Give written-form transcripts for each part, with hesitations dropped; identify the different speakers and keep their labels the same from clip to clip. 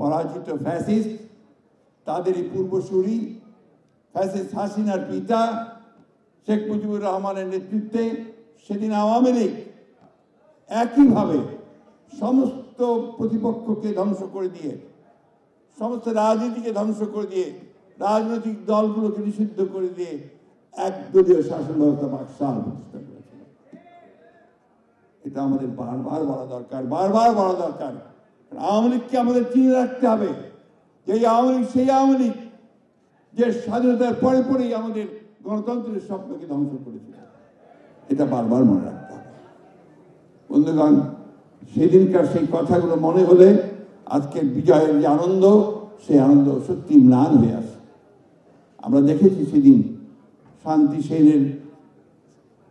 Speaker 1: পরাজিত ফ্যাসিস্ট, তাদেরই পূর্বসূরি ফ্যাসিস্ট হাসিনার পিতা শেখ মুজিবুর রহমানের নেতৃত্বে সেদিন আওয়ামী লীগ একইভাবে সমস্ত প্রতিপক্ষকে ধ্বংস করে দিয়ে, সমস্ত রাজনীতিকে ধ্বংস করে দিয়ে, রাজনৈতিক দলগুলোকে নিষিদ্ধ করে দিয়ে একদলীয় শাসন ব্যবস্থা বাকশাল প্রতিষ্ঠা করেছিল। এটা আমাদের বারবার বলা দরকার, বারবার বলা দরকার। আওয়ামী লীগকে আমাদের চিনে রাখতে হবে যে আওয়ামী লীগ সেই আওয়ামী লীগ যে স্বাধীনতার পরে পরেই আমাদের গণতন্ত্রের স্বপ্নকে ধ্বংস করেছিল। এটা বারবার মনে রাখতে হবে। বন্ধুগণ, সেদিনকার সেই কথাগুলো মনে হলে আজকের বিজয়ের যে আনন্দ, সেই আনন্দ সত্যি ম্লান হয়ে আসে। আমরা দেখেছি সেদিন শান্তি সেনের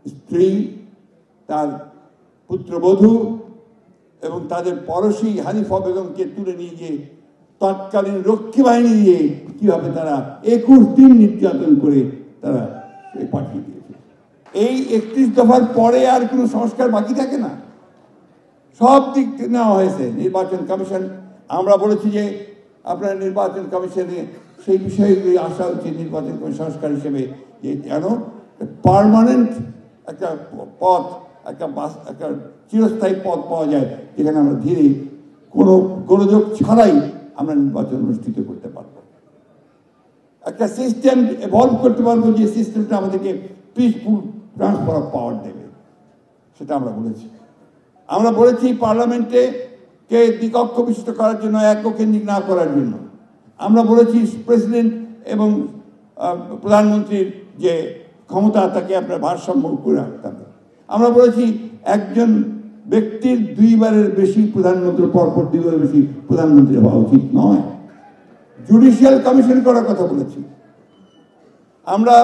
Speaker 1: স্ত্রী, তার পুত্রবধূ এবং তাদের পড়শি হানিফা বেগমকে তুলে নিয়ে গিয়ে তৎকালীন রক্ষী বাহিনী দিয়ে কিভাবে তারা 21 দিন নির্যাতন করে তারা পাঠিয়ে দিয়েছে। এই 31 দফার পরে আর কোনো সংস্কার বাকি থাকে না, সব দিক নেওয়া হয়েছে। নির্বাচন কমিশন, আমরা বলেছি যে আপনার নির্বাচন কমিশনে সেই বিষয়গুলি আসা উচিত নির্বাচন কমিশন সংস্কার হিসেবে, যে যেন পার্মানেন্ট একটা পথ, একটা চিরস্থায়ী পথ পাওয়া যায়, যেখানে আমরা ধীরে কোনো গোলযোগ ছাড়াই আমরা নির্বাচন অনুষ্ঠিত করতে পারবো। একটা সিস্টেম এভলভ করতে পারবো, যে সিস্টেমটা আমাদেরকে পিসফুল ট্রান্সফার অফ পাওয়ার দেবে, সেটা আমরা বলেছি। আমরা বলেছি পার্লামেন্টে কে দ্বিকক্ষ বিশিষ্ট করার জন্য, এককেন্দ্রিক না করার জন্য। আমরা বলেছি প্রেসিডেন্ট এবং প্রধানমন্ত্রীর যে ক্ষমতা, তাকে আপনার ভারসাম্য করে রাখতে হবে। আমরা বলেছি একজন ব্যক্তির 2 বারের বেশি প্রধানমন্ত্রী, পরপর 2 বারের বেশি প্রধানমন্ত্রী হওয়া উচিত নয়। জুডিশিয়াল কমিশন করার কথা বলেছি, আমরা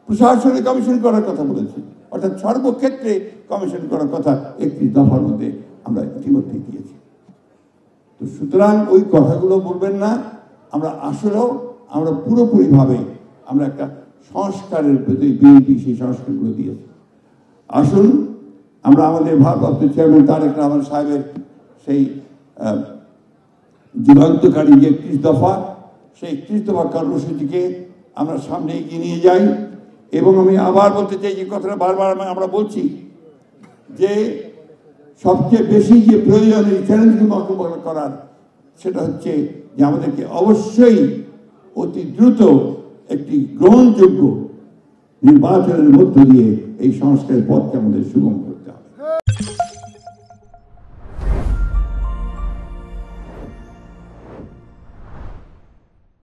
Speaker 1: প্রশাসনিক কমিশন করার কথা বলেছি, অর্থাৎ সর্বক্ষেত্রে কমিশন করার কথা 31 দফার মধ্যে আমরা ইতিমধ্যে দিয়েছি। তো সুতরাং ওই কথাগুলো বলবেন না। আমরা আসলেও আমরা পুরোপুরিভাবে আমরা একটা সংস্কারের প্রতি বিএনপি সেই সংস্কারগুলো দিয়েছি। আসুন আমরা আমাদের ভারপ্রাপ্ত চেয়ারম্যান তারেক রহমান সাহেবের সেই যুগান্তকারী যে 31 দফা, সেই 31 দফা কর্মসূচিকে আমরা সামনে এগিয়ে নিয়ে যাই। এবং আমি আবার বলতে চাই, যে কথাটা বারবার আমরা বলছি, যে সবচেয়ে বেশি যে প্রয়োজন এই চ্যালেঞ্জগুলো মোকাবেলা করার, সেটা হচ্ছে যে আমাদেরকে অবশ্যই অতি দ্রুত একটি গ্রহণযোগ্য নির্বাচনের মধ্য দিয়ে এই সংস্কারের পথকে আমাদের সুগম